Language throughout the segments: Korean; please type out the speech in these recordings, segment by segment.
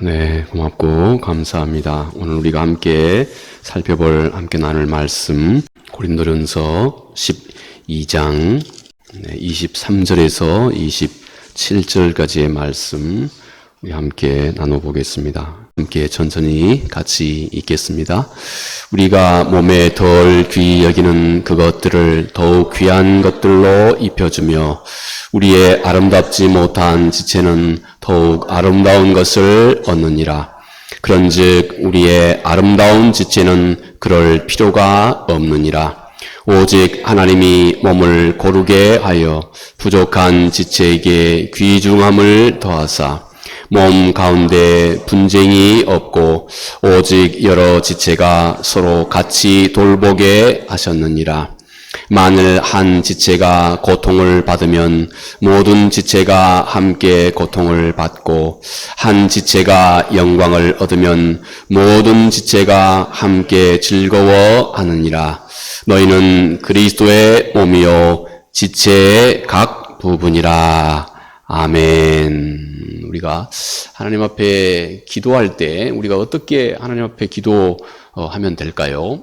네, 고맙고 감사합니다. 오늘 우리가 함께 함께 나눌 말씀 고린도전서 12장 23절에서 27절까지의 말씀 우리 함께 나눠보겠습니다. 함께 천천히 같이 읽겠습니다. 우리가 몸에 덜 귀히 여기는 그것들을 더욱 귀한 것들로 입혀주며 우리의 아름답지 못한 지체는 더욱 아름다운 것을 얻느니라. 그런즉 우리의 아름다운 지체는 그럴 필요가 없느니라. 오직 하나님이 몸을 고르게 하여 부족한 지체에게 귀중함을 더하사 몸 가운데 분쟁이 없고 오직 여러 지체가 서로 같이 돌보게 하셨느니라. 만일 한 지체가 고통을 받으면 모든 지체가 함께 고통을 받고 한 지체가 영광을 얻으면 모든 지체가 함께 즐거워하느니라. 너희는 그리스도의 몸이요 지체의 각 부분이라. 아멘. 우리가 하나님 앞에 기도할 때 우리가 어떻게 하나님 앞에 기도하면 될까요?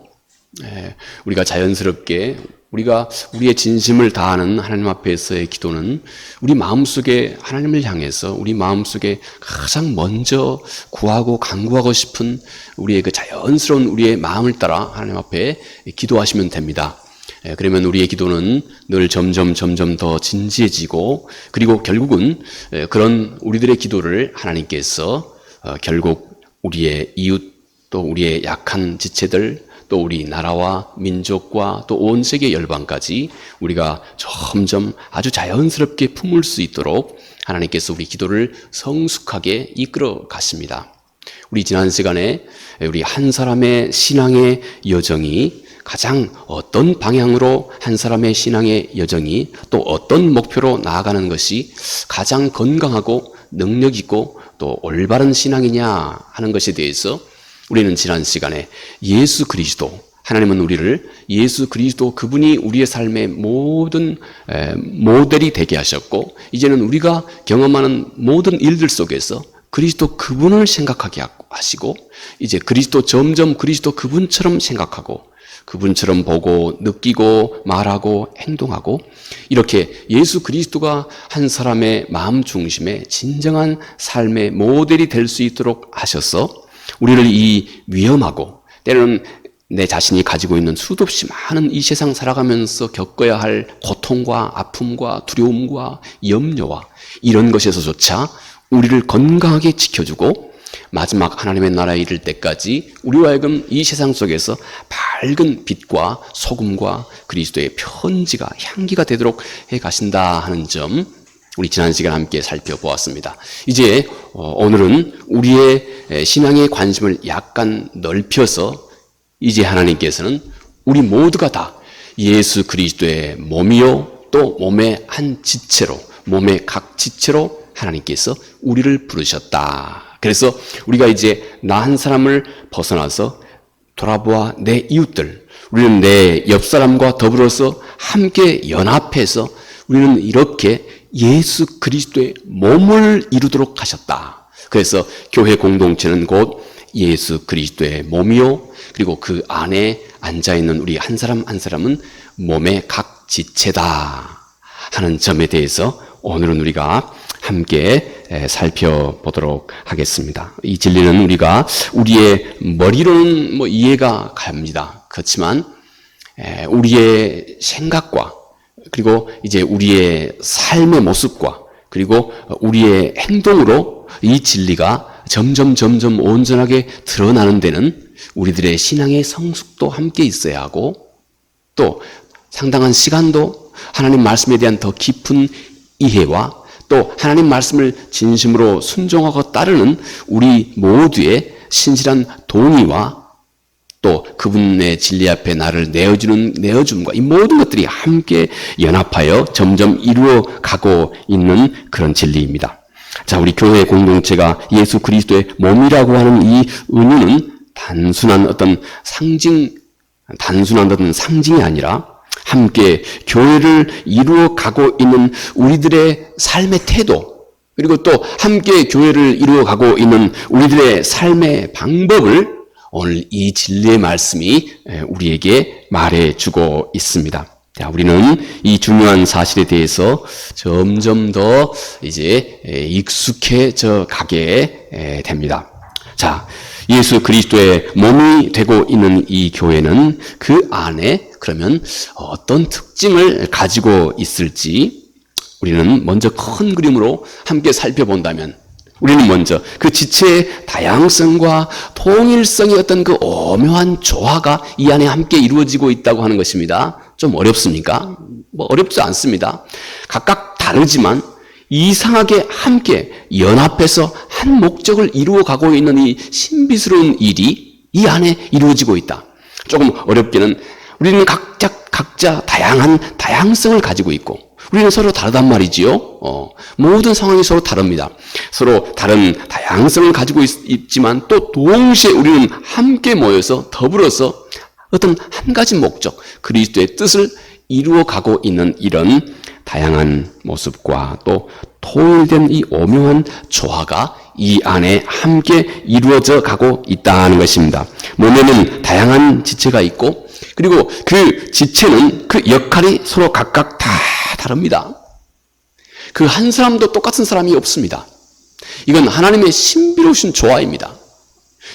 우리가 자연스럽게 우리가 우리의 진심을 다하는 하나님 앞에서의 기도는 우리 마음속에 하나님을 향해서 우리 마음속에 가장 먼저 구하고 간구하고 싶은 우리의 그 자연스러운 우리의 마음을 따라 하나님 앞에 기도하시면 됩니다. 그러면 우리의 기도는 늘 점점 더 진지해지고 그리고 결국은 그런 우리들의 기도를 하나님께서 결국 우리의 이웃 또 우리의 약한 지체들 또 우리 나라와 민족과 또 온 세계 열방까지 우리가 점점 아주 자연스럽게 품을 수 있도록 하나님께서 우리 기도를 성숙하게 이끌어 가십니다. 우리 지난 시간에 우리 한 사람의 신앙의 여정이 가장 어떤 방향으로 한 사람의 신앙의 여정이 또 어떤 목표로 나아가는 것이 가장 건강하고 능력 있고 또 올바른 신앙이냐 하는 것에 대해서 우리는 지난 시간에 예수 그리스도, 하나님은 우리를 예수 그리스도 그분이 우리의 삶의 모든 모델이 되게 하셨고 이제는 우리가 경험하는 모든 일들 속에서 그리스도 그분을 생각하게 하시고 이제 점점 그리스도 그분처럼 생각하고 그분처럼 보고 느끼고 말하고 행동하고 이렇게 예수 그리스도가 한 사람의 마음 중심의 진정한 삶의 모델이 될 수 있도록 하셔서 우리를 이 위험하고 때로는 내 자신이 가지고 있는 수도 없이 많은 이 세상 살아가면서 겪어야 할 고통과 아픔과 두려움과 염려와 이런 것에서조차 우리를 건강하게 지켜주고 마지막 하나님의 나라에 이를 때까지 우리와 하여금 이 세상 속에서 밝은 빛과 소금과 그리스도의 편지가 향기가 되도록 해 가신다 하는 점 우리 지난 시간 함께 살펴보았습니다. 이제 오늘은 우리의 신앙의 관심을 약간 넓혀서 이제 하나님께서는 우리 모두가 다 예수 그리스도의 몸이요 또 몸의 한 지체로 몸의 각 지체로 하나님께서 우리를 부르셨다. 그래서 우리가 이제 나 한 사람을 벗어나서 돌아보아 내 이웃들 우리는 내 옆사람과 더불어서 함께 연합해서 우리는 이렇게 예수 그리스도의 몸을 이루도록 하셨다. 그래서 교회 공동체는 곧 예수 그리스도의 몸이요 그리고 그 안에 앉아있는 우리 한 사람 한 사람은 몸의 각 지체다 하는 점에 대해서 오늘은 우리가 함께 살펴보도록 하겠습니다. 이 진리는 우리의 머리로는 이해가 갑니다. 그렇지만 우리의 생각과 그리고 이제 우리의 삶의 모습과 그리고 우리의 행동으로 이 진리가 점점 온전하게 드러나는 데는 우리들의 신앙의 성숙도 함께 있어야 하고 또 상당한 시간도 하나님 말씀에 대한 더 깊은 이해와 또 하나님 말씀을 진심으로 순종하고 따르는 우리 모두의 신실한 동의와 또 그분의 진리 앞에 나를 내어줌과 이 모든 것들이 함께 연합하여 점점 이루어가고 있는 그런 진리입니다. 자, 우리 교회 공동체가 예수 그리스도의 몸이라고 하는 이 의미는 단순한 어떤 상징이 아니라 함께 교회를 이루어가고 있는 우리들의 삶의 태도 그리고 또 함께 교회를 이루어가고 있는 우리들의 삶의 방법을 오늘 이 진리의 말씀이 우리에게 말해주고 있습니다. 자, 우리는 이 중요한 사실에 대해서 점점 더 이제 익숙해져 가게 됩니다. 자, 예수 그리스도의 몸이 되고 있는 이 교회는 그 안에 그러면 어떤 특징을 가지고 있을지 우리는 먼저 큰 그림으로 함께 살펴본다면 우리는 먼저 그 지체의 다양성과 통일성의 어떤 그 오묘한 조화가 이 안에 함께 이루어지고 있다고 하는 것입니다. 좀 어렵습니까? 어렵지 않습니다. 각각 다르지만 이상하게 함께 연합해서 한 목적을 이루어가고 있는 이 신비스러운 일이 이 안에 이루어지고 있다. 조금 어렵기는 우리는 각자 다양성을 가지고 있고 우리는 서로 다르단 말이지요. 모든 상황이 서로 다릅니다. 서로 다른 다양성을 가지고 있지만 또 동시에 우리는 함께 모여서 더불어서 어떤 한 가지 목적, 그리스도의 뜻을 이루어가고 있는 이런 다양한 모습과 또 통일된 이 오묘한 조화가 이 안에 함께 이루어져 가고 있다는 것입니다. 몸에는 다양한 지체가 있고 그리고 그 지체는 그 역할이 서로 각각 다 다릅니다. 그 한 사람도 똑같은 사람이 없습니다. 이건 하나님의 신비로우신 조화입니다.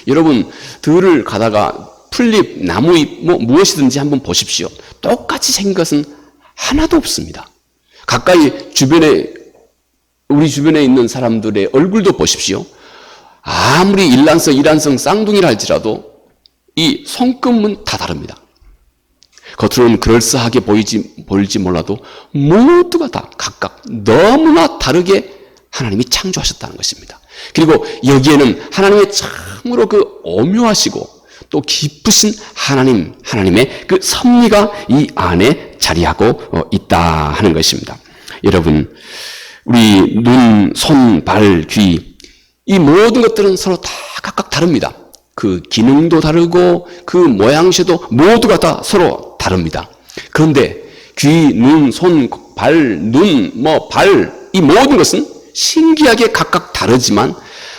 여러분 들을 가다가 풀잎, 나무잎 무엇이든지 한번 보십시오. 똑같이 생긴 것은 하나도 없습니다. 가까이 우리 주변에 있는 사람들의 얼굴도 보십시오. 아무리 일란성 쌍둥이라 할지라도 이 손금은 다 다릅니다. 겉으로는 그럴싸하게 보일지 몰라도 모두가 다 각각 너무나 다르게 하나님이 창조하셨다는 것입니다. 그리고 여기에는 하나님의 참으로 그 오묘하시고 또 깊으신 하나님의 그 섭리가 이 안에 자리하고 있다 하는 것입니다. 여러분, 우리 눈, 손, 발, 귀, 이 모든 것들은 서로 다 각각 다릅니다. 그 기능도 다르고 그 모양새도 모두가 다 서로 다릅니다. 그런데 귀, 눈, 손, 발, 눈, 발, 이 모든 것은 신기하게 각각 다르지만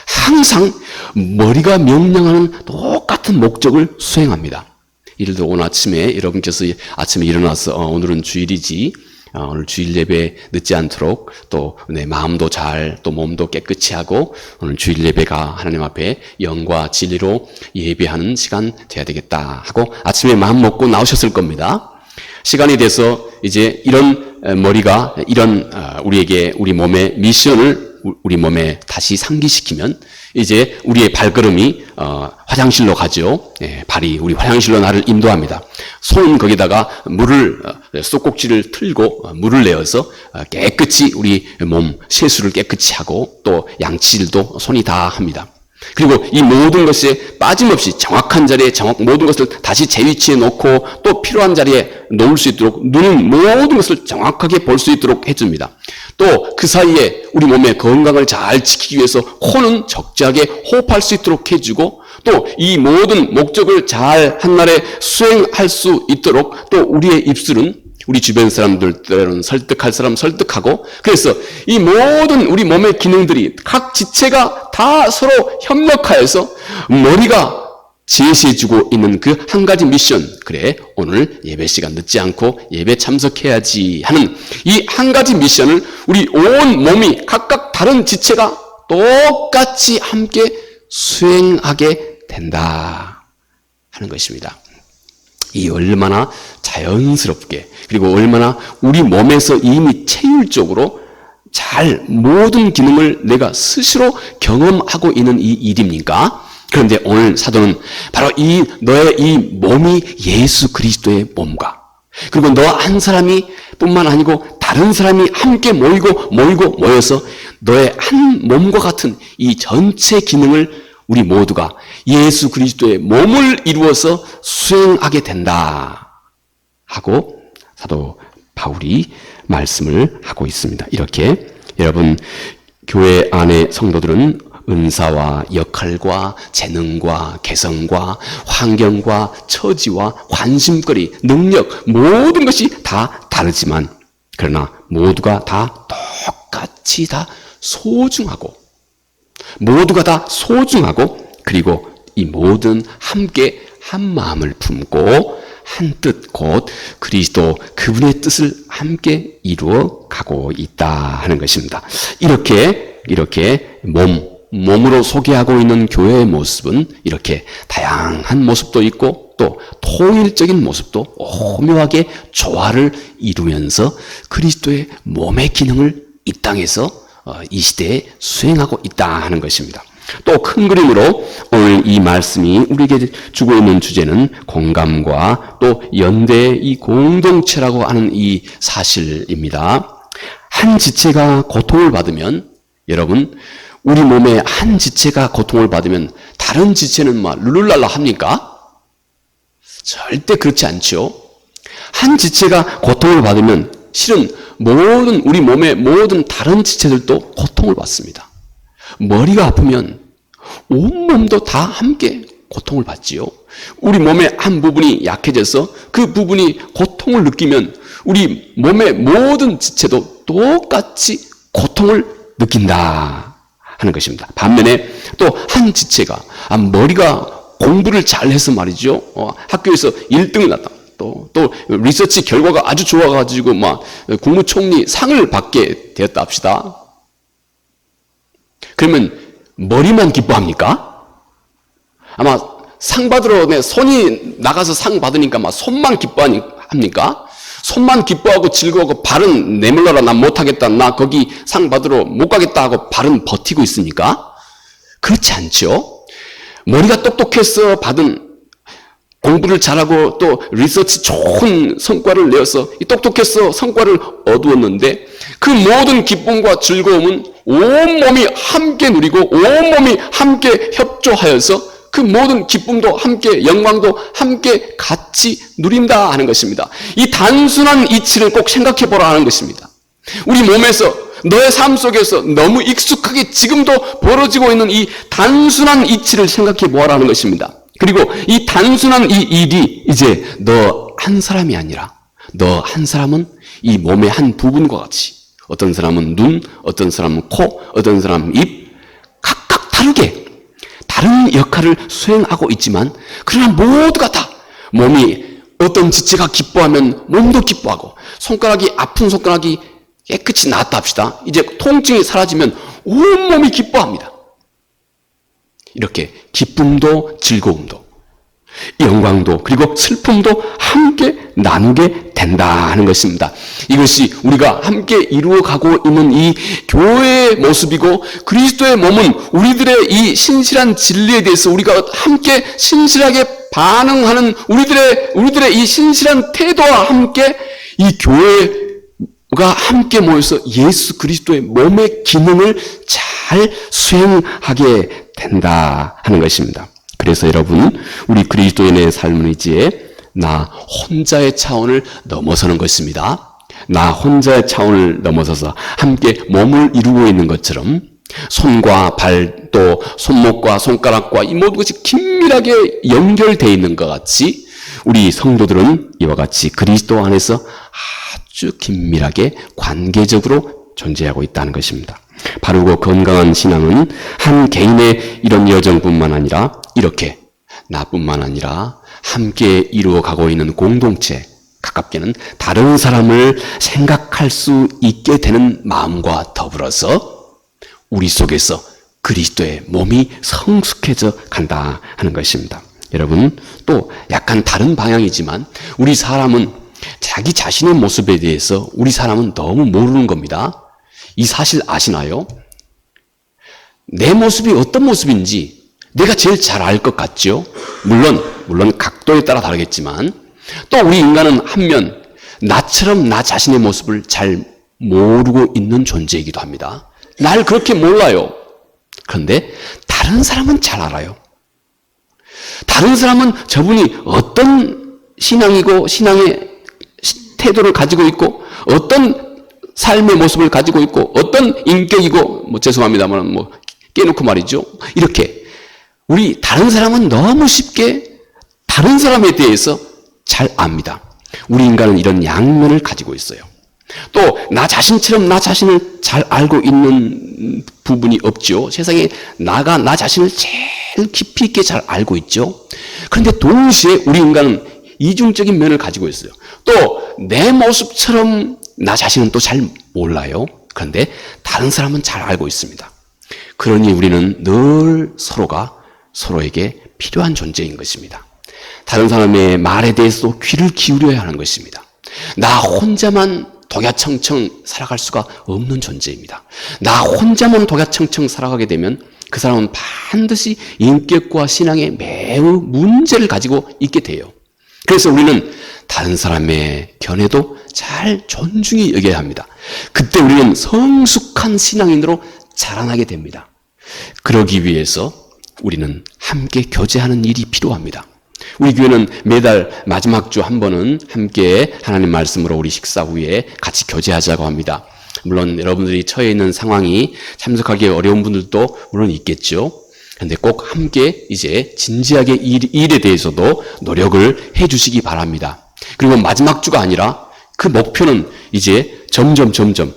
항상 머리가 명령하는 똑같은 목적을 수행합니다. 예를 들어 오늘 아침에 여러분께서 아침에 일어나서 오늘은 주일이지 오늘 주일 예배 늦지 않도록 또 내 마음도 잘 또 몸도 깨끗이 하고 오늘 주일 예배가 하나님 앞에 영과 진리로 예배하는 시간 돼야 되겠다 하고 아침에 마음 먹고 나오셨을 겁니다. 시간이 돼서 이제 이런 머리가 이런 우리 몸의 미션을 우리 몸에 다시 상기시키면 이제 우리의 발걸음이 화장실로 가죠. 발이 우리 화장실로 나를 인도합니다. 손 거기다가 물을 쏙꼭지를 틀고 물을 내어서 깨끗이 우리 몸 세수를 깨끗이 하고 또 양치질도 손이 다 합니다. 그리고 이 모든 것에 빠짐없이 정확한 자리에 모든 것을 다시 제 위치에 놓고 또 필요한 자리에 놓을 수 있도록 눈은 모든 것을 정확하게 볼 수 있도록 해줍니다. 또 그 사이에 우리 몸의 건강을 잘 지키기 위해서 코는 적절하게 호흡할 수 있도록 해주고 또 이 모든 목적을 잘 한날에 수행할 수 있도록 또 우리의 입술은 우리 주변 사람들 때로는 설득할 사람 설득하고 그래서 이 모든 우리 몸의 기능들이 각 지체가 다 서로 협력하여서 머리가 제시해주고 있는 그 한 가지 미션, 그래 오늘 예배 시간 늦지 않고 예배 참석해야지 하는 이 한 가지 미션을 우리 온 몸이 각각 다른 지체가 똑같이 함께 수행하게 된다 하는 것입니다. 이 얼마나 자연스럽게 그리고 얼마나 우리 몸에서 이미 체율적으로 잘 모든 기능을 내가 스스로 경험하고 있는 이 일입니까? 그런데 오늘 사도는 바로 너의 이 몸이 예수 그리스도의 몸과 그리고 너 한 사람이 뿐만 아니고 다른 사람이 함께 모여서 너의 한 몸과 같은 이 전체 기능을 우리 모두가 예수 그리스도의 몸을 이루어서 수행하게 된다 하고 사도 바울이 말씀을 하고 있습니다. 이렇게 여러분 교회 안의 성도들은 은사와 역할과 재능과 개성과 환경과 처지와 관심거리, 능력 모든 것이 다 다르지만 그러나 모두가 다 똑같이 다 소중하고, 모두가 다 소중하고, 그리고 이 모든 함께 한 마음을 품고 한 뜻 곧 그리스도 그분의 뜻을 함께 이루어 가고 있다 하는 것입니다. 이렇게 몸으로 소개하고 있는 교회의 모습은 이렇게 다양한 모습도 있고 또 통일적인 모습도 오묘하게 조화를 이루면서 그리스도의 몸의 기능을 이 땅에서 이 시대에 수행하고 있다 하는 것입니다. 또 큰 그림으로 오늘 이 말씀이 우리에게 주고 있는 주제는 공감과 또 연대의 이 공동체라고 하는 이 사실입니다. 한 지체가 고통을 받으면, 여러분, 우리 몸의 한 지체가 고통을 받으면 다른 지체는 막 룰루랄라 합니까? 절대 그렇지 않죠. 한 지체가 고통을 받으면 실은 우리 몸의 모든 다른 지체들도 고통을 받습니다. 머리가 아프면 온몸도 다 함께 고통을 받지요. 우리 몸의 한 부분이 약해져서 그 부분이 고통을 느끼면 우리 몸의 모든 지체도 똑같이 고통을 느낀다 하는 것입니다. 반면에 또 한 지체가 머리가 공부를 잘해서 말이죠. 학교에서 1등을 났다. 또 리서치 결과가 아주 좋아가지고 막 국무총리 상을 받게 되었다 합시다. 그러면 머리만 기뻐합니까? 아마 상 받으러 손이 나가서 상 받으니까 막 손만 기뻐합니까? 손만 기뻐하고 즐거워하고 발은 내밀러라 난 못하겠다 나 거기 상 받으러 못 가겠다 하고 발은 버티고 있습니까? 그렇지 않죠. 머리가 똑똑해서 받은 공부를 잘하고 또 리서치 좋은 성과를 내어서 똑똑해서 성과를 얻었는데 그 모든 기쁨과 즐거움은 온몸이 함께 누리고 온몸이 함께 협조하여서 그 모든 기쁨도 함께 영광도 함께 같이 누린다 하는 것입니다. 이 단순한 이치를 꼭 생각해 보라 하는 것입니다. 우리 몸에서 너의 삶 속에서 너무 익숙하게 지금도 벌어지고 있는 이 단순한 이치를 생각해 보라는 것입니다. 그리고 이 단순한 이 일이 이제 너 한 사람이 아니라 너 한 사람은 이 몸의 한 부분과 같이 어떤 사람은 눈, 어떤 사람은 코, 어떤 사람은 입 각각 다르게 다른 역할을 수행하고 있지만 그러나 모두가 다 몸이 어떤 지체가 기뻐하면 몸도 기뻐하고 손가락이 아픈 손가락이 깨끗이 나았다 합시다. 이제 통증이 사라지면 온몸이 기뻐합니다. 이렇게 기쁨도 즐거움도 영광도 그리고 슬픔도 함께 나누게 된다 하는 것입니다. 이것이 우리가 함께 이루어가고 있는 이 교회의 모습이고 그리스도의 몸은 우리들의 이 신실한 진리에 대해서 우리가 함께 신실하게 반응하는 우리들의 이 신실한 태도와 함께 이 교회가 함께 모여서 예수 그리스도의 몸의 기능을 잘 수행하게 된다 하는 것입니다. 그래서 여러분, 우리 그리스도인의 삶은 이제 나 혼자의 차원을 넘어서는 것입니다. 나 혼자의 차원을 넘어서서 함께 몸을 이루고 있는 것처럼 손과 발, 또 손목과 손가락과 이 모든 것이 긴밀하게 연결되어 있는 것 같이 우리 성도들은 이와 같이 그리스도 안에서 아주 긴밀하게 관계적으로 존재하고 있다는 것입니다. 바르고 건강한 신앙은 한 개인의 이런 여정뿐만 아니라 이렇게 나뿐만 아니라 함께 이루어가고 있는 공동체, 가깝게는 다른 사람을 생각할 수 있게 되는 마음과 더불어서 우리 속에서 그리스도의 몸이 성숙해져 간다 하는 것입니다. 여러분, 또 약간 다른 방향이지만 우리 사람은 자기 자신의 모습에 대해서 우리 사람은 너무 모르는 겁니다. 이 사실 아시나요? 내 모습이 어떤 모습인지 내가 제일 잘 알 것 같죠? 물론 각도에 따라 다르겠지만 또 우리 인간은 한면 나처럼 나 자신의 모습을 잘 모르고 있는 존재이기도 합니다. 날 그렇게 몰라요. 그런데 다른 사람은 잘 알아요. 다른 사람은 저분이 어떤 신앙이고 신앙의 태도를 가지고 있고 어떤 삶의 모습을 가지고 있고 어떤 인격이고 죄송합니다만 깨놓고 말이죠. 이렇게 우리 다른 사람은 너무 쉽게 다른 사람에 대해서 잘 압니다. 우리 인간은 이런 양면을 가지고 있어요. 또 나 자신처럼 나 자신을 잘 알고 있는 부분이 없죠. 세상에 나가 나 자신을 제일 깊이 있게 잘 알고 있죠. 그런데 동시에 우리 인간은 이중적인 면을 가지고 있어요. 또 내 모습처럼 나 자신은 또 잘 몰라요. 그런데 다른 사람은 잘 알고 있습니다. 그러니 우리는 늘 서로가 서로에게 필요한 존재인 것입니다. 다른 사람의 말에 대해서도 귀를 기울여야 하는 것입니다. 나 혼자만 독야청청 살아갈 수가 없는 존재입니다. 나 혼자만 독야청청 살아가게 되면 그 사람은 반드시 인격과 신앙에 매우 문제를 가지고 있게 돼요. 그래서 우리는 다른 사람의 견해도 잘 존중히 여겨야 합니다. 그때 우리는 성숙한 신앙인으로 자라나게 됩니다. 그러기 위해서 우리는 함께 교제하는 일이 필요합니다. 우리 교회는 매달 마지막 주 한 번은 함께 하나님 말씀으로 우리 식사 후에 같이 교제하자고 합니다. 물론 여러분들이 처해 있는 상황이 참석하기 어려운 분들도 물론 있겠죠. 그런데 꼭 함께 이제 진지하게 일에 대해서도 노력을 해 주시기 바랍니다. 그리고 마지막 주가 아니라 그 목표는 이제 점점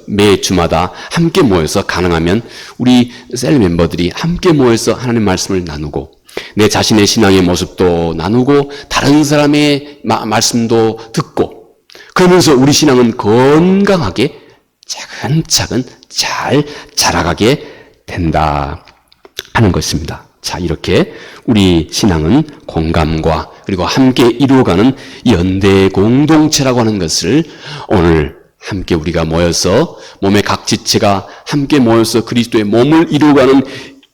매 주마다 함께 모여서 가능하면 우리 셀 멤버들이 함께 모여서 하나님 말씀을 나누고 내 자신의 신앙의 모습도 나누고 다른 사람의 말씀도 듣고 그러면서 우리 신앙은 건강하게 차근차근 잘 자라가게 된다 하는 것입니다. 자, 이렇게 우리 신앙은 공감과 그리고 함께 이루어가는 연대 공동체라고 하는 것을 오늘 함께 우리가 모여서 몸의 각 지체가 함께 모여서 그리스도의 몸을 이루어가는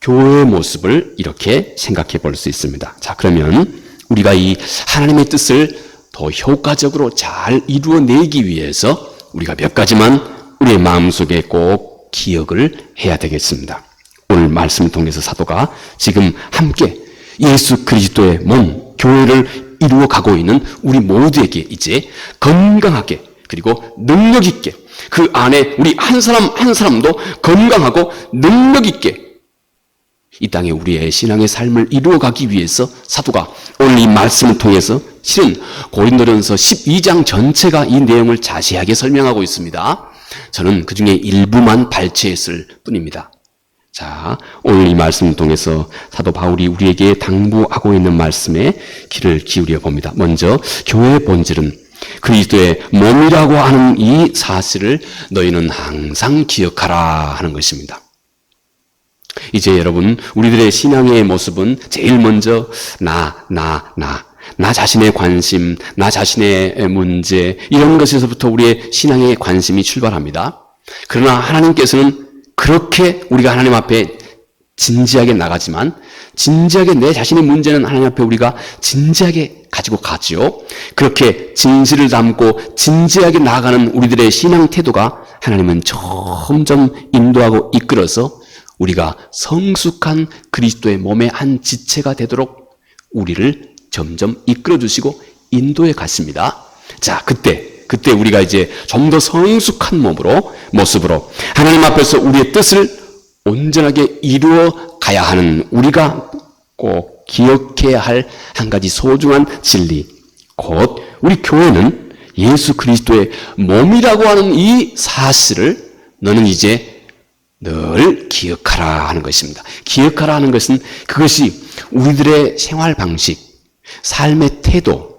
교회의 모습을 이렇게 생각해 볼 수 있습니다. 자, 그러면 우리가 이 하나님의 뜻을 더 효과적으로 잘 이루어내기 위해서 우리가 몇 가지만 우리의 마음속에 꼭 기억을 해야 되겠습니다. 오늘 말씀을 통해서 사도가 지금 함께 예수 그리스도의 몸, 교회를 이루어가고 있는 우리 모두에게 이제 건강하게 그리고 능력 있게 그 안에 우리 한 사람 한 사람도 건강하고 능력 있게 이 땅에 우리의 신앙의 삶을 이루어가기 위해서 사도가 오늘 이 말씀을 통해서 실은 고린도전서 12장 전체가 이 내용을 자세하게 설명하고 있습니다. 저는 그 중에 일부만 발췌했을 뿐입니다. 자, 오늘 이 말씀을 통해서 사도 바울이 우리에게 당부하고 있는 말씀에 귀를 기울여 봅니다. 먼저 교회의 본질은 그리스도의 몸이라고 하는 이 사실을 너희는 항상 기억하라 하는 것입니다. 이제 여러분 우리들의 신앙의 모습은 제일 먼저 나 자신의 관심, 나 자신의 문제 이런 것에서부터 우리의 신앙의 관심이 출발합니다. 그러나 하나님께서는 그렇게 우리가 하나님 앞에 진지하게 나가지만 진지하게 내 자신의 문제는 하나님 앞에 우리가 진지하게 가지고 가지요. 그렇게 진실을 담고 진지하게 나아가는 우리들의 신앙 태도가 하나님은 점점 인도하고 이끌어서 우리가 성숙한 그리스도의 몸의 한 지체가 되도록 우리를 점점 이끌어 주시고 인도해 가십니다. 자, 그때 우리가 이제 좀 더 성숙한 모습으로 하나님 앞에서 우리의 뜻을 온전하게 이루어 가야 하는 우리가 꼭 기억해야 할 한 가지 소중한 진리, 곧 우리 교회는 예수 그리스도의 몸이라고 하는 이 사실을 너는 이제 늘 기억하라 하는 것입니다. 기억하라 하는 것은 그것이 우리들의 생활 방식, 삶의 태도,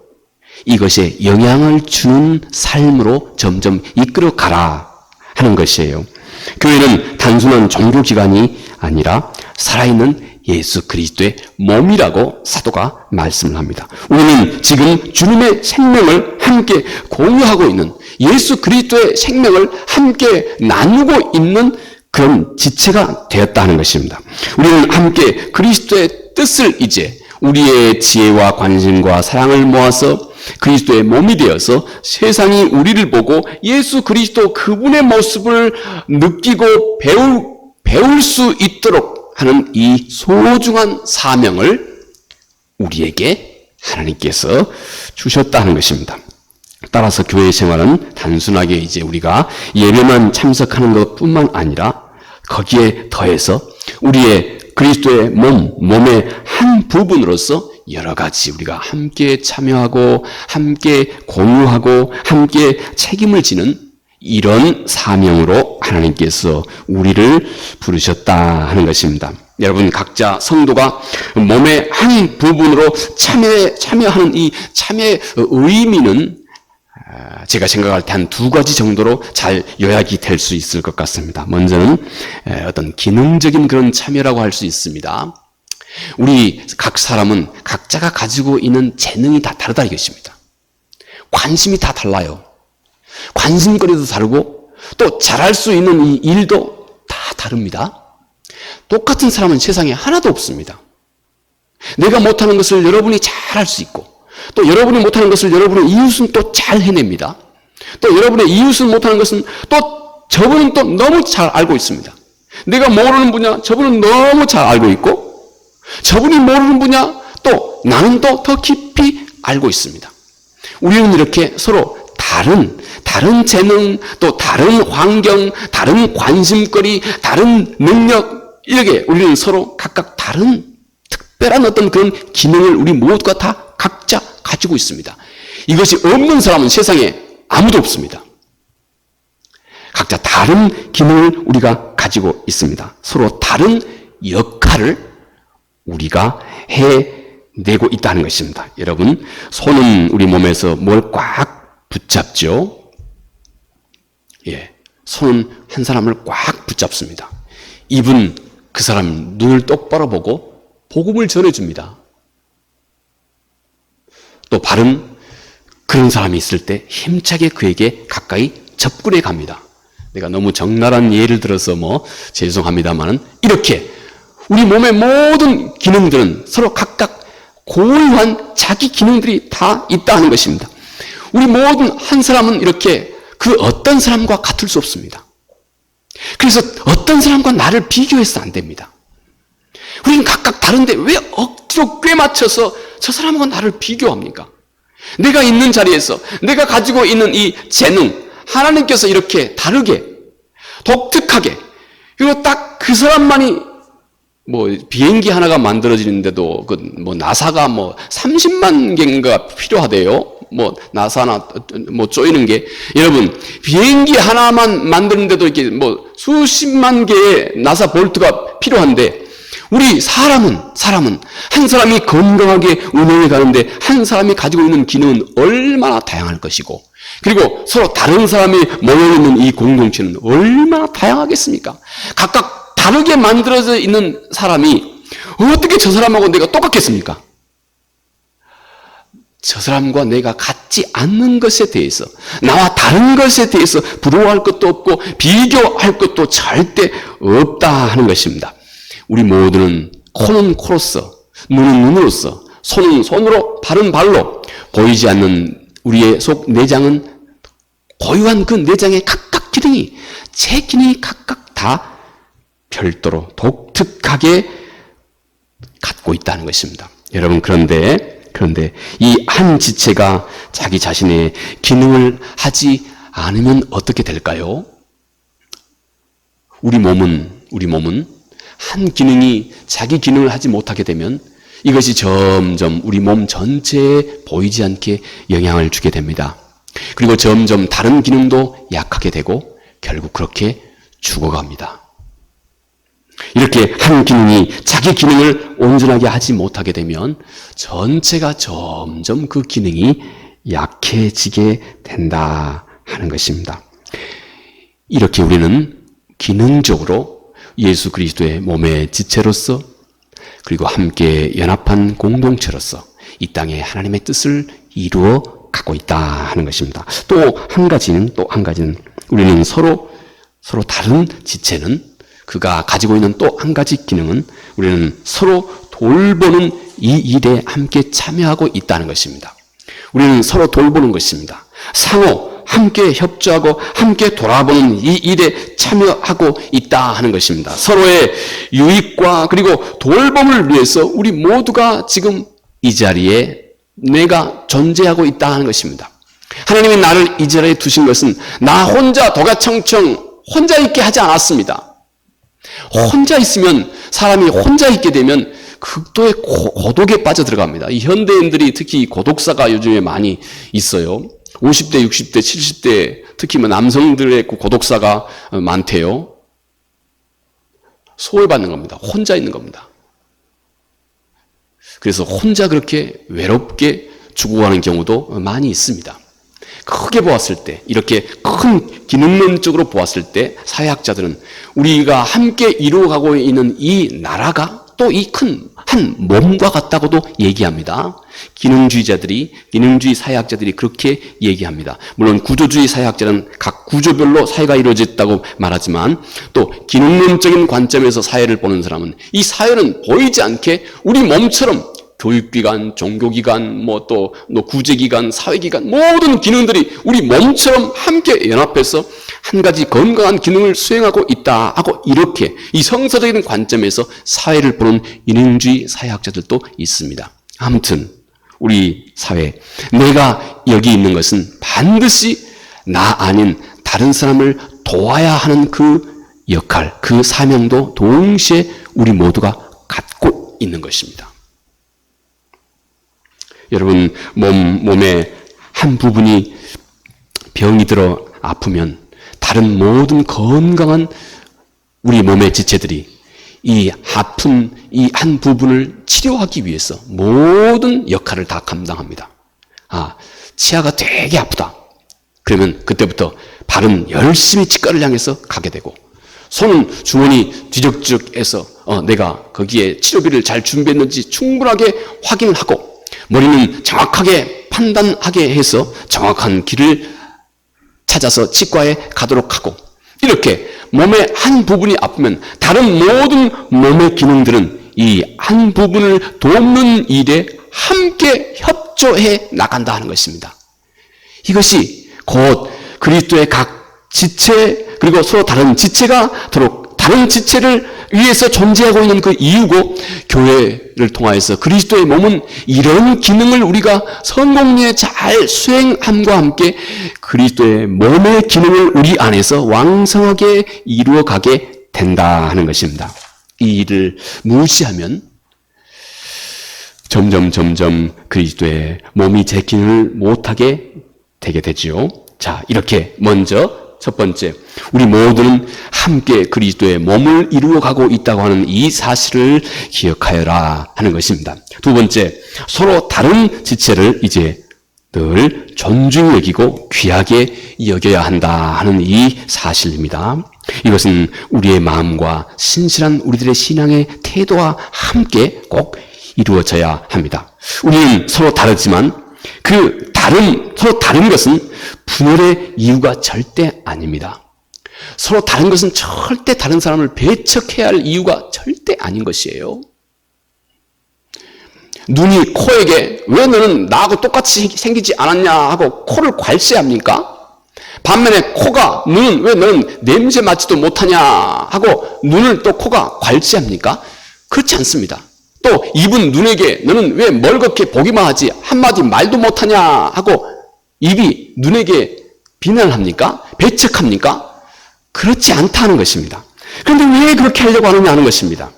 이것에 영향을 주는 삶으로 점점 이끌어 가라 하는 것이에요. 교회는 단순한 종교기관이 아니라 살아있는 예수 그리스도의 몸이라고 사도가 말씀을 합니다. 우리는 지금 주님의 생명을 함께 공유하고 있는 예수 그리스도의 생명을 함께 나누고 있는 그런 지체가 되었다 하는 것입니다. 우리는 함께 그리스도의 뜻을 이제 우리의 지혜와 관심과 사랑을 모아서 그리스도의 몸이 되어서 세상이 우리를 보고 예수 그리스도 그분의 모습을 느끼고 배울 수 있도록 하는 이 소중한 사명을 우리에게 하나님께서 주셨다는 것입니다. 따라서 교회 생활은 단순하게 이제 우리가 예배만 참석하는 것뿐만 아니라 거기에 더해서 우리의 그리스도의 몸의 한 부분으로서 여러 가지 우리가 함께 참여하고 함께 공유하고 함께 책임을 지는 이런 사명으로 하나님께서 우리를 부르셨다 하는 것입니다. 여러분, 각자 성도가 몸의 한 부분으로 참여하는 이 참여의 의미는 제가 생각할 때 한 두 가지 정도로 잘 요약이 될 수 있을 것 같습니다. 먼저는 어떤 기능적인 그런 참여라고 할 수 있습니다. 우리 각 사람은 각자가 가지고 있는 재능이 다 다르다 이것입니다. 관심이 다 달라요. 관심거리도 다르고 또 잘할 수 있는 이 일도 다 다릅니다. 똑같은 사람은 세상에 하나도 없습니다. 내가 못하는 것을 여러분이 잘할 수 있고 또 여러분이 못하는 것을 여러분의 이웃은 또 잘 해냅니다. 또 여러분의 이웃은 못하는 것은 또 저분은 또 너무 잘 알고 있습니다. 내가 모르는 분야 저분은 너무 잘 알고 있고 저분이 모르는 분야 또 나는 또 더 깊이 알고 있습니다. 우리는 이렇게 서로 다른 재능, 또 다른 환경, 다른 관심거리, 다른 능력, 이렇게 우리는 서로 각각 다른 특별한 어떤 그런 기능을 우리 모두가 다 각자 가지고 있습니다. 이것이 없는 사람은 세상에 아무도 없습니다. 각자 다른 기능을 우리가 가지고 있습니다. 서로 다른 역할을 우리가 해내고 있다는 것입니다. 여러분, 손은 우리 몸에서 뭘 꽉 붙잡죠? 예, 손은 한 사람을 꽉 붙잡습니다. 입은 그 사람 눈을 똑바로 보고 복음을 전해줍니다. 또 발은 그런 사람이 있을 때 힘차게 그에게 가까이 접근해 갑니다. 내가 너무 적나라한 예를 들어서 죄송합니다만 이렇게 우리 몸의 모든 기능들은 서로 각각 고유한 자기 기능들이 다 있다는 것입니다. 우리 모든 한 사람은 이렇게 그 어떤 사람과 같을 수 없습니다. 그래서 어떤 사람과 나를 비교해서 안 됩니다. 우리는 각각 다른데 왜 억지로 꿰 맞춰서 저 사람과 나를 비교합니까? 내가 있는 자리에서 내가 가지고 있는 이 재능, 하나님께서 이렇게 다르게 독특하게 그리고 딱 그 사람만이 비행기 하나가 만들어지는데도 나사가 30만 개인가 필요하대요. 나사나 쪼이는 게 여러분 비행기 하나만 만드는데도 이렇게 수십만 개의 나사 볼트가 필요한데 우리 사람은 한 사람이 건강하게 운행해 가는데 한 사람이 가지고 있는 기능은 얼마나 다양할 것이고 그리고 서로 다른 사람이 모여있는 이 공동체는 얼마나 다양하겠습니까? 각각 다르게 만들어져 있는 사람이 어떻게 저 사람하고 내가 똑같겠습니까? 저 사람과 내가 같지 않는 것에 대해서 나와 다른 것에 대해서 부러워할 것도 없고 비교할 것도 절대 없다 하는 것입니다. 우리 모두는 코는 코로서 눈은 눈으로서 손은 손으로 발은 발로 보이지 않는 우리의 속 내장은 고유한 그 내장의 각각 기능이 제 기능이 각각 다 별도로 독특하게 갖고 있다는 것입니다. 여러분 그런데 이 한 지체가 자기 자신의 기능을 하지 않으면 어떻게 될까요? 우리 몸은 한 기능이 자기 기능을 하지 못하게 되면 이것이 점점 우리 몸 전체에 보이지 않게 영향을 주게 됩니다. 그리고 점점 다른 기능도 약하게 되고 결국 그렇게 죽어갑니다. 이렇게 한 기능이 자기 기능을 온전하게 하지 못하게 되면 전체가 점점 그 기능이 약해지게 된다 하는 것입니다. 이렇게 우리는 기능적으로 예수 그리스도의 몸의 지체로서 그리고 함께 연합한 공동체로서 이 땅에 하나님의 뜻을 이루어 가고 있다 하는 것입니다. 또 한 가지는 우리는 서로 다른 지체는 그가 가지고 있는 또 한 가지 기능은 우리는 서로 돌보는 이 일에 함께 참여하고 있다는 것입니다. 우리는 서로 돌보는 것입니다. 상호 함께 협조하고 함께 돌아보는 이 일에 참여하고 있다 하는 것입니다. 서로의 유익과 그리고 돌봄을 위해서 우리 모두가 지금 이 자리에 내가 존재하고 있다 하는 것입니다. 하나님이 나를 이 자리에 두신 것은 나 혼자 도가청청 혼자 있게 하지 않았습니다. 혼자 있으면 사람이 혼자 있게 되면 극도의 고독에 빠져들어갑니다. 이 현대인들이 특히 고독사가 요즘에 많이 있어요. 50대, 60대, 70대 특히 남성들의 고독사가 많대요. 소외받는 겁니다. 혼자 있는 겁니다. 그래서 혼자 그렇게 외롭게 죽어가는 경우도 많이 있습니다. 크게 보았을 때, 이렇게 큰 기능론적으로 보았을 때 사회학자들은 우리가 함께 이루어가고 있는 이 나라가 또 이 큰 한 몸과 같다고도 얘기합니다. 기능주의 사회학자들이 그렇게 얘기합니다. 물론 구조주의 사회학자는 각 구조별로 사회가 이루어졌다고 말하지만 또 기능론적인 관점에서 사회를 보는 사람은 이 사회는 보이지 않게 우리 몸처럼 교육기관, 종교기관, 또 구제기관, 사회기관 모든 기능들이 우리 몸처럼 함께 연합해서 한 가지 건강한 기능을 수행하고 있다 하고 이렇게 이 성서적인 관점에서 사회를 보는 기능주의 사회학자들도 있습니다. 아무튼 우리 사회, 내가 여기 있는 것은 반드시 나 아닌 다른 사람을 도와야 하는 그 역할, 그 사명도 동시에 우리 모두가 갖고 있는 것입니다. 여러분, 몸의 한 부분이 병이 들어 아프면 다른 모든 건강한 우리 몸의 지체들이 이 아픈 이 한 부분을 치료하기 위해서 모든 역할을 다 감당합니다. 치아가 되게 아프다. 그러면 그때부터 발은 열심히 치과를 향해서 가게 되고, 손은 주머니 뒤적뒤적해서 내가 거기에 치료비를 잘 준비했는지 충분하게 확인을 하고, 머리는 정확하게 판단하게 해서 정확한 길을 찾아서 치과에 가도록 하고, 이렇게 몸의 한 부분이 아프면 다른 모든 몸의 기능들은 이 한 부분을 돕는 일에 함께 협조해 나간다 하는 것입니다. 이것이 곧 그리스도의 각 지체, 그리고 서로 다른 지체가 다른 지체를 위해서 존재하고 있는 그 이유고, 교회를 통하여서 그리스도의 몸은 이런 기능을 우리가 성공리에 잘 수행함과 함께 그리스도의 몸의 기능을 우리 안에서 왕성하게 이루어가게 된다 하는 것입니다. 이 일을 무시하면 점점 그리스도의 몸이 제 기능을 못하게 되게 되지요. 자, 이렇게 먼저 첫 번째, 우리 모두는 함께 그리스도의 몸을 이루어가고 있다고 하는 이 사실을 기억하여라 하는 것입니다. 두 번째, 서로 다른 지체를 이제 늘 존중히 여기고 귀하게 여겨야 한다 하는 이 사실입니다. 이것은 우리의 마음과 신실한 우리들의 신앙의 태도와 함께 꼭 이루어져야 합니다. 우리는 서로 다르지만 서로 다른 것은 분열의 이유가 절대 아닙니다. 서로 다른 것은 절대 다른 사람을 배척해야 할 이유가 절대 아닌 것이에요. 눈이 코에게 왜 너는 나하고 똑같이 생기지 않았냐 하고 코를 괄시합니까? 반면에 눈은 왜 너는 냄새 맡지도 못하냐 하고 눈을 또 코가 괄시합니까? 그렇지 않습니다. 또 입은 눈에게 너는 왜 멀겋게 보기만 하지 한마디 말도 못하냐 하고 입이 눈에게 비난을 합니까? 배척합니까? 그렇지 않다는 것입니다. 그런데 왜 그렇게 하려고 하느냐 하는 것입니다.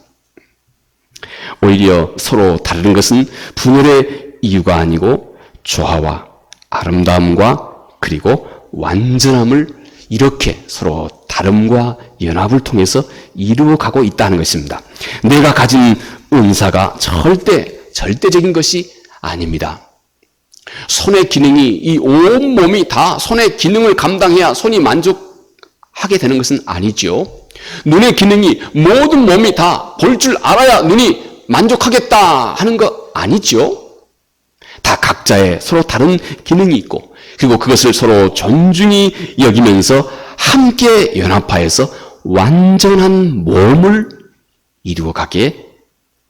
오히려 서로 다른 것은 분열의 이유가 아니고 조화와 아름다움과 그리고 완전함을 이렇게 서로 다름과 연합을 통해서 이루어가고 있다는 것입니다. 내가 가진 은사가 절대적인 것이 아닙니다. 손의 기능이 이 온 몸이 다 손의 기능을 감당해야 손이 만족하게 되는 것은 아니죠. 눈의 기능이 모든 몸이 다 볼 줄 알아야 눈이 만족하겠다 하는 거 아니죠. 다 각자의 서로 다른 기능이 있고, 그리고 그것을 서로 존중히 여기면서 함께 연합하여서 완전한 몸을 이루어가게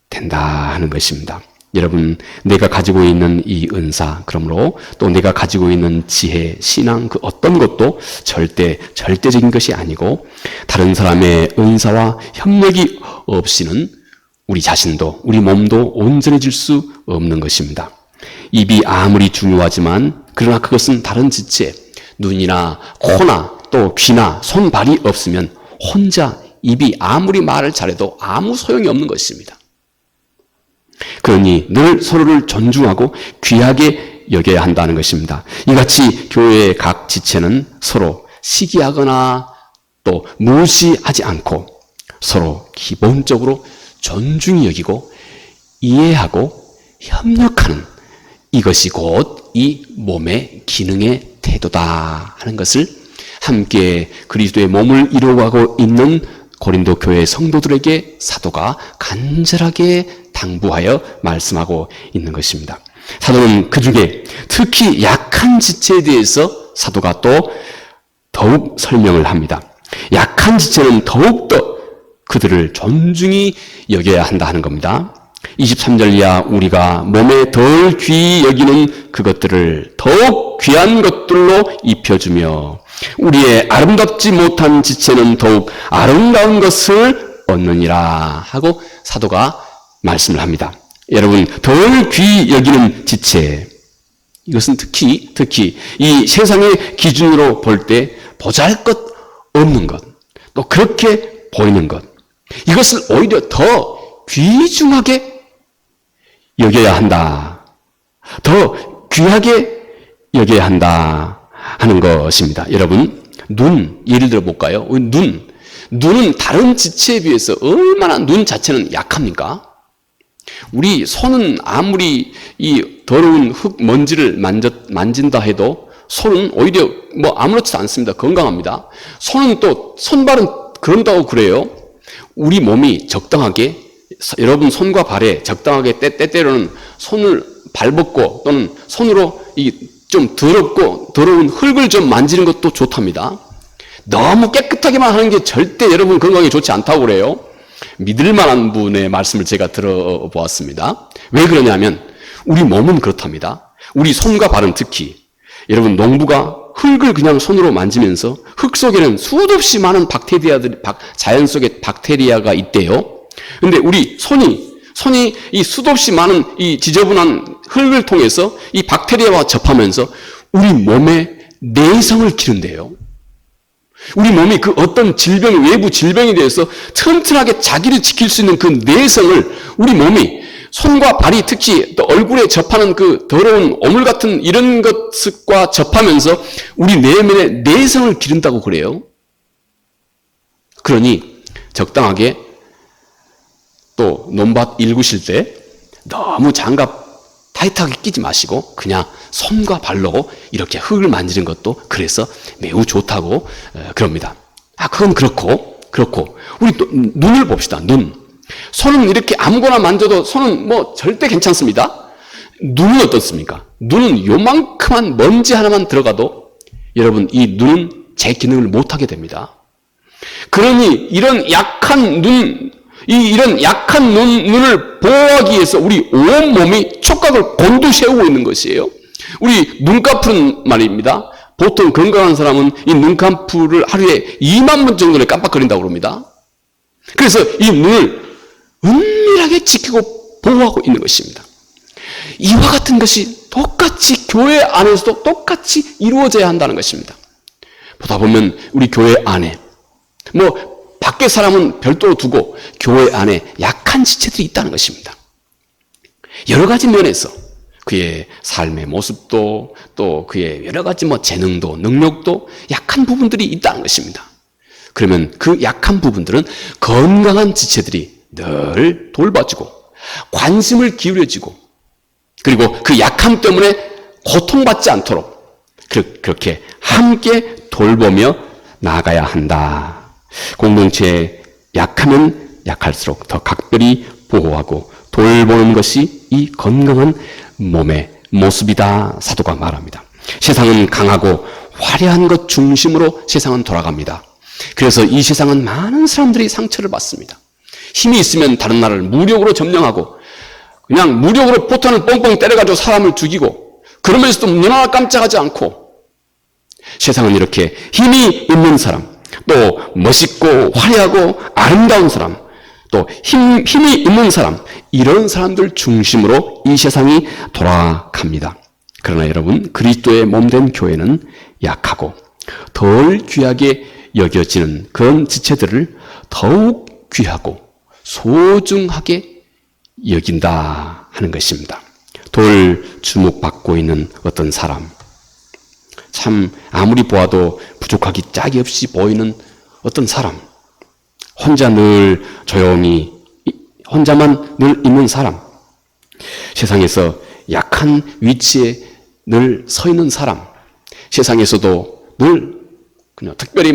된다 하는 것입니다. 여러분, 내가 가지고 있는 이 은사, 그러므로 또 내가 가지고 있는 지혜, 신앙, 그 어떤 것도 절대적인 것이 아니고, 다른 사람의 은사와 협력이 없이는 우리 자신도 우리 몸도 온전해질 수 없는 것입니다. 입이 아무리 중요하지만 그러나 그것은 다른 지체, 눈이나 코나 또 귀나 손, 발이 없으면 혼자 입이 아무리 말을 잘해도 아무 소용이 없는 것입니다. 그러니 늘 서로를 존중하고 귀하게 여겨야 한다는 것입니다. 이같이 교회의 각 지체는 서로 시기하거나 또 무시하지 않고 서로 기본적으로 존중히 여기고 이해하고 협력하는 이것이 곧 이 몸의 기능의 태도다 하는 것을 함께 그리스도의 몸을 이루어가고 있는 고린도 교회 성도들에게 사도가 간절하게 당부하여 말씀하고 있는 것입니다. 사도는 그 중에 특히 약한 지체에 대해서 사도가 또 더욱 설명을 합니다. 약한 지체는 더욱더 그들을 존중히 여겨야 한다 하는 겁니다. 23절 이하 우리가 몸에 덜 귀히 여기는 그것들을 더욱 귀한 것들로 입혀주며 우리의 아름답지 못한 지체는 더욱 아름다운 것을 얻느니라 하고 사도가 말씀을 합니다. 여러분, 덜 귀히 여기는 지체, 이것은 특히 이 세상의 기준으로 볼 때 보잘것 없는 것, 또 그렇게 보이는 것, 이것을 오히려 더 귀중하게 여겨야 한다. 더 귀하게 여겨야 한다 하는 것입니다. 여러분, 눈, 예를 들어 볼까요? 눈은 다른 지체에 비해서 얼마나 눈 자체는 약합니까? 우리 손은 아무리 이 더러운 흙, 먼지를 만진다 해도 손은 오히려 뭐 아무렇지도 않습니다. 건강합니다. 손은 또, 손발은 그런다고 그래요. 우리 몸이 적당하게, 여러분 손과 발에 적당하게 때때로는 손을 발벗고 또는 손으로 좀 더러운 흙을 좀 만지는 것도 좋답니다. 너무 깨끗하게만 하는 게 절대 여러분 건강에 좋지 않다고 그래요. 믿을 만한 분의 말씀을 제가 들어보았습니다. 왜 그러냐면 우리 몸은 그렇답니다. 우리 손과 발은 특히 여러분 농부가 흙을 그냥 손으로 만지면서 흙 속에는 수도 없이 많은 자연 속에 박테리아가 있대요. 근데 우리 손이 이 수도 없이 많은 이 지저분한 흙을 통해서 이 박테리아와 접하면서 우리 몸의 내성을 기른대요. 우리 몸이 그 어떤 외부 질병에 대해서 튼튼하게 자기를 지킬 수 있는 그 내성을 우리 몸이 손과 발이 특히 또 얼굴에 접하는 그 더러운 오물 같은 이런 것과 접하면서 우리 내면의 내성을 기른다고 그래요. 그러니 적당하게 또 논밭 일구실 때 너무 장갑 타이트하게 끼지 마시고 그냥 손과 발로 이렇게 흙을 만지는 것도 그래서 매우 좋다고 그럽니다. 그건 그렇고 우리 또 눈을 봅시다. 손은 이렇게 아무거나 만져도 손은 뭐 절대 괜찮습니다. 눈은 어떻습니까? 눈은 요만큼한 먼지 하나만 들어가도 여러분 이 눈은 제 기능을 못하게 됩니다. 그러니 이런 약한 눈을 보호하기 위해서 우리 온 몸이 촉각을 곤두세우고 있는 것이에요. 우리 눈꺼풀은 말입니다. 보통 건강한 사람은 이 눈꺼풀을 하루에 2만 번 정도를 깜빡거린다고 그럽니다. 그래서 이 눈을 은밀하게 지키고 보호하고 있는 것입니다. 이와 같은 것이 똑같이 교회 안에서도 똑같이 이루어져야 한다는 것입니다. 보다 보면 우리 교회 안에 밖에 사람은 별도로 두고 교회 안에 약한 지체들이 있다는 것입니다. 여러 가지 면에서 그의 삶의 모습도 또 그의 여러 가지 재능도 능력도 약한 부분들이 있다는 것입니다. 그러면 그 약한 부분들은 건강한 지체들이 늘 돌봐주고 관심을 기울여지고 그리고 그 약함 때문에 고통받지 않도록 그렇게 함께 돌보며 나아가야 한다. 공동체에 약하면 약할수록 더 각별히 보호하고 돌보는 것이 이 건강한 몸의 모습이다 사도가 말합니다. 세상은 강하고 화려한 것 중심으로 세상은 돌아갑니다. 그래서 이 세상은 많은 사람들이 상처를 받습니다. 힘이 있으면 다른 나라를 무력으로 점령하고 그냥 무력으로 포탄을 뻥뻥 때려가지고 사람을 죽이고 그러면서도 눈 하나 깜짝하지 않고 세상은 이렇게 힘이 있는 사람 또 멋있고 화려하고 아름다운 사람 또 힘이 있는 사람 이런 사람들 중심으로 이 세상이 돌아갑니다. 그러나 여러분 그리스도의 몸된 교회는 약하고 덜 귀하게 여겨지는 그런 지체들을 더욱 귀하고 소중하게 여긴다 하는 것입니다. 돌 주목받고 있는 어떤 사람, 참 아무리 보아도 부족하기 짝이 없이 보이는 어떤 사람, 혼자 늘 조용히 혼자만 늘 있는 사람, 세상에서 약한 위치에 늘 서 있는 사람, 세상에서도 늘 그냥 특별히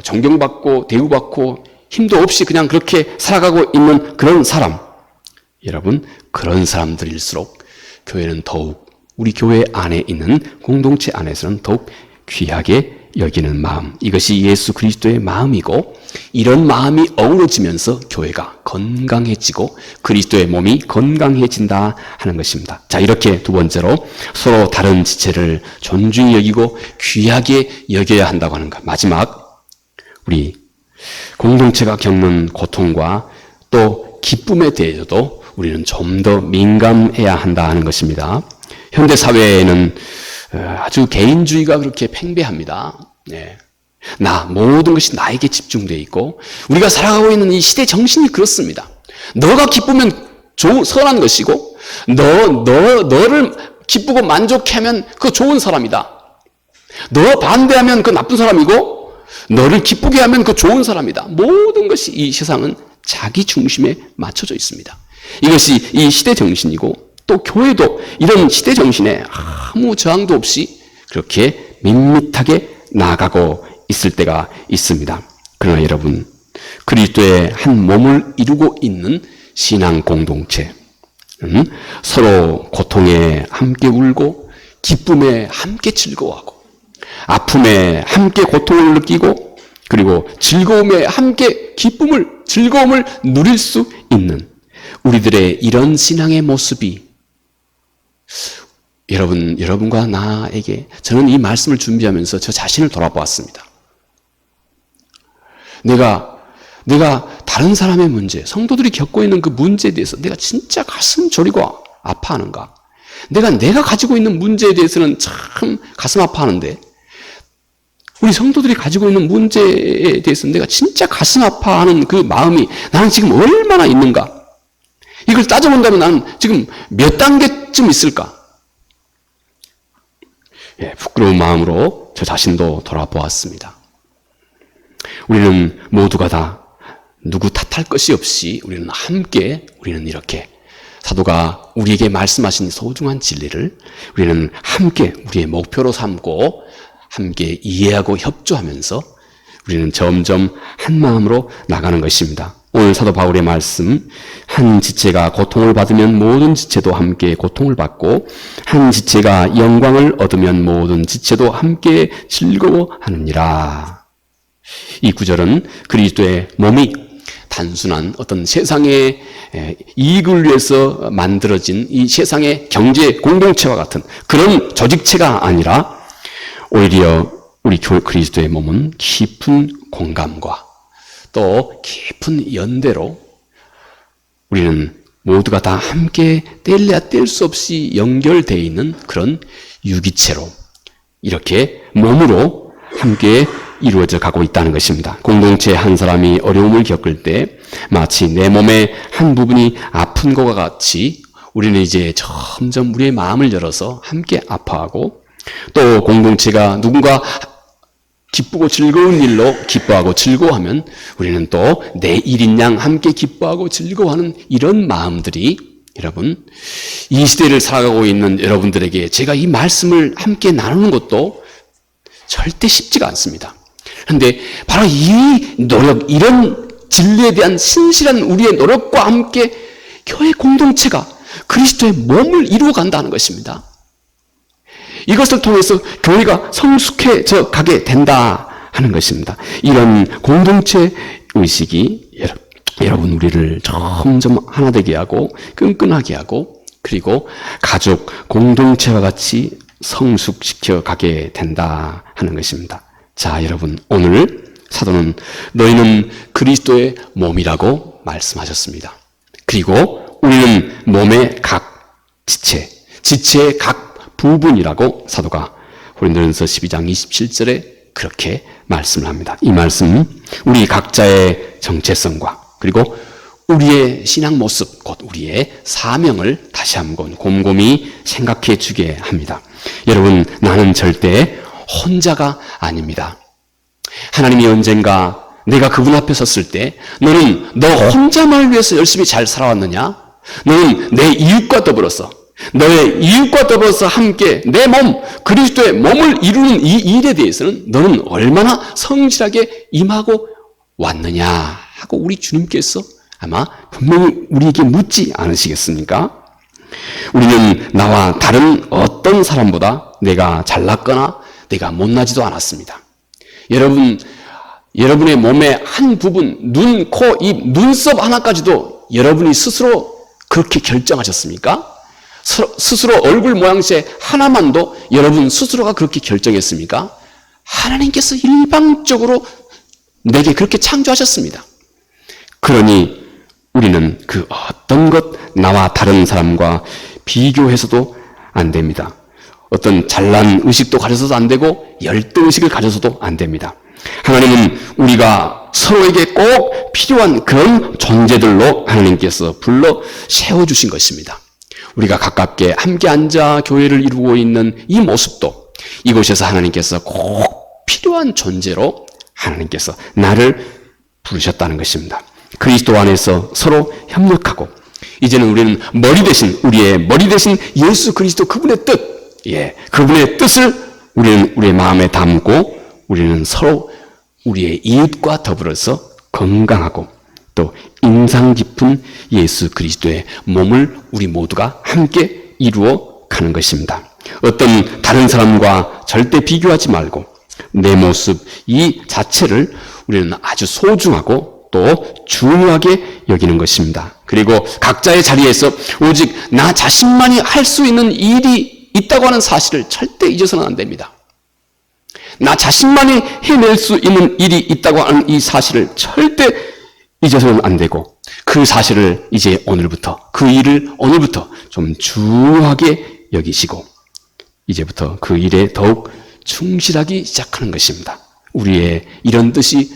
존경받고 대우받고 힘도 없이 그냥 그렇게 살아가고 있는 그런 사람, 여러분, 그런 사람들일수록 교회는 더욱, 우리 교회 안에 있는 공동체 안에서는 더욱 귀하게 여기는 마음, 이것이 예수 그리스도의 마음이고, 이런 마음이 어우러지면서 교회가 건강해지고 그리스도의 몸이 건강해진다 하는 것입니다. 자, 이렇게 두 번째로 서로 다른 지체를 존중히 여기고 귀하게 여겨야 한다고 하는 것. 마지막, 우리 공동체가 겪는 고통과 또 기쁨에 대해서도 우리는 좀 더 민감해야 한다 하는 것입니다. 현대 사회에는 아주 개인주의가 그렇게 팽배합니다. 네. 모든 것이 나에게 집중되어 있고, 우리가 살아가고 있는 이 시대 정신이 그렇습니다. 너가 기쁘면 선한 것이고, 너를 기쁘고 만족해 하면 그거 좋은 사람이다. 너 반대하면 그거 나쁜 사람이고, 너를 기쁘게 하면 그거 좋은 사람이다. 모든 것이 이 세상은 자기 중심에 맞춰져 있습니다. 이것이 이 시대 정신이고, 또 교회도 이런 시대 정신에 아무 저항도 없이 그렇게 밋밋하게 나아가고 있을 때가 있습니다. 그러나 여러분, 그리스도의 한 몸을 이루고 있는 신앙 공동체, 서로 고통에 함께 울고 기쁨에 함께 즐거워하고 아픔에 함께 고통을 느끼고 그리고 즐거움에 함께 즐거움을 누릴 수 있는 우리들의 이런 신앙의 모습이, 여러분과 나에게, 저는 이 말씀을 준비하면서 저 자신을 돌아보았습니다. 내가 다른 사람의 문제, 성도들이 겪고 있는 그 문제에 대해서 내가 진짜 가슴 저리고 아파하는가? 내가 가지고 있는 문제에 대해서는 참 가슴 아파하는데, 우리 성도들이 가지고 있는 문제에 대해서 내가 진짜 가슴 아파하는 그 마음이 나는 지금 얼마나 있는가? 이걸 따져본다면 나는 지금 몇 단계쯤 있을까? 부끄러운 마음으로 저 자신도 돌아보았습니다. 우리는 모두가 다 누구 탓할 것이 없이 우리는 이렇게 사도가 우리에게 말씀하신 소중한 진리를 우리는 함께 우리의 목표로 삼고 함께 이해하고 협조하면서 우리는 점점 한 마음으로 나가는 것입니다. 오늘 사도 바울의 말씀, 한 지체가 고통을 받으면 모든 지체도 함께 고통을 받고 한 지체가 영광을 얻으면 모든 지체도 함께 즐거워하느니라. 이 구절은 그리스도의 몸이 단순한 어떤 세상의 이익을 위해서 만들어진 이 세상의 경제 공동체와 같은 그런 조직체가 아니라, 오히려 우리 그리스도의 몸은 깊은 공감과 또 깊은 연대로 우리는 모두가 다 함께 뗄래야 뗄 수 없이 연결되어 있는 그런 유기체로, 이렇게 몸으로 함께 이루어져 가고 있다는 것입니다. 공동체 한 사람이 어려움을 겪을 때 마치 내 몸의 한 부분이 아픈 것과 같이 우리는 이제 점점 우리의 마음을 열어서 함께 아파하고, 또 공동체가 누군가 기쁘고 즐거운 일로 기뻐하고 즐거워하면 우리는 또 내 일인 양 함께 기뻐하고 즐거워하는 이런 마음들이, 여러분, 이 시대를 살아가고 있는 여러분들에게 제가 이 말씀을 함께 나누는 것도 절대 쉽지가 않습니다. 그런데 바로 이 노력, 이런 진리에 대한 신실한 우리의 노력과 함께 교회 공동체가 그리스도의 몸을 이루어 간다는 것입니다. 이것을 통해서 교회가 성숙해져 가게 된다 하는 것입니다. 이런 공동체 의식이 여러분 우리를 점점 하나 되게 하고 끈끈하게 하고, 그리고 가족 공동체와 같이 성숙시켜 가게 된다 하는 것입니다. 자, 여러분, 오늘 사도는 너희는 그리스도의 몸이라고 말씀하셨습니다. 그리고 우리는 몸의 각 지체의 각 부분이라고 사도가 고린도전서 12장 27절에 그렇게 말씀을 합니다. 이 말씀, 우리 각자의 정체성과 그리고 우리의 신앙 모습, 곧 우리의 사명을 다시 한번 곰곰이 생각해 주게 합니다. 여러분, 나는 절대 혼자가 아닙니다. 하나님이 언젠가 내가 그분 앞에 섰을 때 너는 너 혼자만을 위해서 열심히 잘 살아왔느냐? 너는 내 이웃과 더불어서 너의 이웃과 더불어서 함께 내 몸, 그리스도의 몸을 이루는 이 일에 대해서는 너는 얼마나 성실하게 임하고 왔느냐 하고 우리 주님께서 아마 분명히 우리에게 묻지 않으시겠습니까? 우리는 나와 다른 어떤 사람보다 내가 잘났거나 내가 못나지도 않았습니다. 여러분의 몸의 한 부분, 눈, 코, 입, 눈썹 하나까지도 여러분이 스스로 그렇게 결정하셨습니까? 스스로 얼굴 모양새 하나만도 여러분 스스로가 그렇게 결정했습니까? 하나님께서 일방적으로 내게 그렇게 창조하셨습니다. 그러니 우리는 그 어떤 것 나와 다른 사람과 비교해서도 안 됩니다. 어떤 잘난 의식도 가져서도 안 되고 열등 의식을 가져서도 안 됩니다. 하나님은 우리가 서로에게 꼭 필요한 그런 존재들로 하나님께서 불러 세워주신 것입니다. 우리가 가깝게 함께 앉아 교회를 이루고 있는 이 모습도 이곳에서 하나님께서 꼭 필요한 존재로 하나님께서 나를 부르셨다는 것입니다. 그리스도 안에서 서로 협력하고 이제는 우리는 우리의 머리 대신 예수 그리스도 그분의 뜻, 그분의 뜻을 우리는 우리의 마음에 담고 우리는 서로 우리의 이웃과 더불어서 건강하고 또 인상 깊은 예수 그리스도의 몸을 우리 모두가 함께 이루어 가는 것입니다. 어떤 다른 사람과 절대 비교하지 말고 내 모습 이 자체를 우리는 아주 소중하고 또 중요하게 여기는 것입니다. 그리고 각자의 자리에서 오직 나 자신만이 할 수 있는 일이 있다고 하는 사실을 절대 잊어서는 안 됩니다. 나 자신만이 해낼 수 있는 일이 있다고 하는 이 사실을 절대 잊어서는 안 되고 그 사실을 이제 오늘부터 그 일을 오늘부터 좀 중요하게 여기시고 이제부터 그 일에 더욱 충실하기 시작하는 것입니다. 우리의 이런 뜻이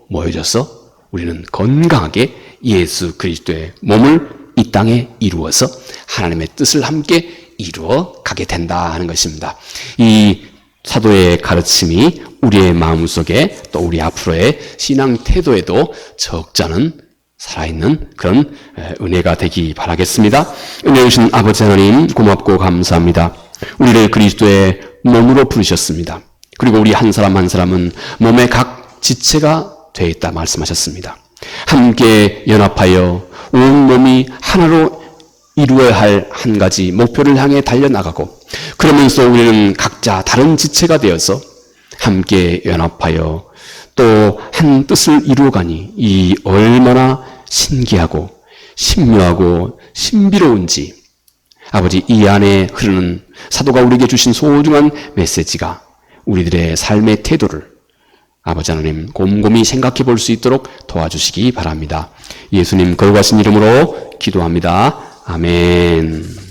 모여져서 우리는 건강하게 예수 그리스도의 몸을 이 땅에 이루어서 하나님의 뜻을 함께 이루어 가게 된다 하는 것입니다. 이 사도의 가르침이 우리의 마음속에 또 우리 앞으로의 신앙 태도에도 적잖은 살아있는 그런 은혜가 되기 바라겠습니다. 은혜 주신 아버지 하나님 고맙고 감사합니다. 우리를 그리스도의 몸으로 부르셨습니다. 그리고 우리 한 사람 한 사람은 몸의 각 지체가 되어 있다 말씀하셨습니다. 함께 연합하여 온 몸이 하나로 이루어야 할 한 가지 목표를 향해 달려나가고 그러면서 우리는 각자 다른 지체가 되어서 함께 연합하여 또 한 뜻을 이루어가니 이 얼마나 신기하고 신묘하고 신비로운지 아버지 이 안에 흐르는 사도가 우리에게 주신 소중한 메시지가 우리들의 삶의 태도를 아버지 하나님 곰곰이 생각해 볼 수 있도록 도와주시기 바랍니다. 예수님 거룩하신 이름으로 기도합니다. 아멘.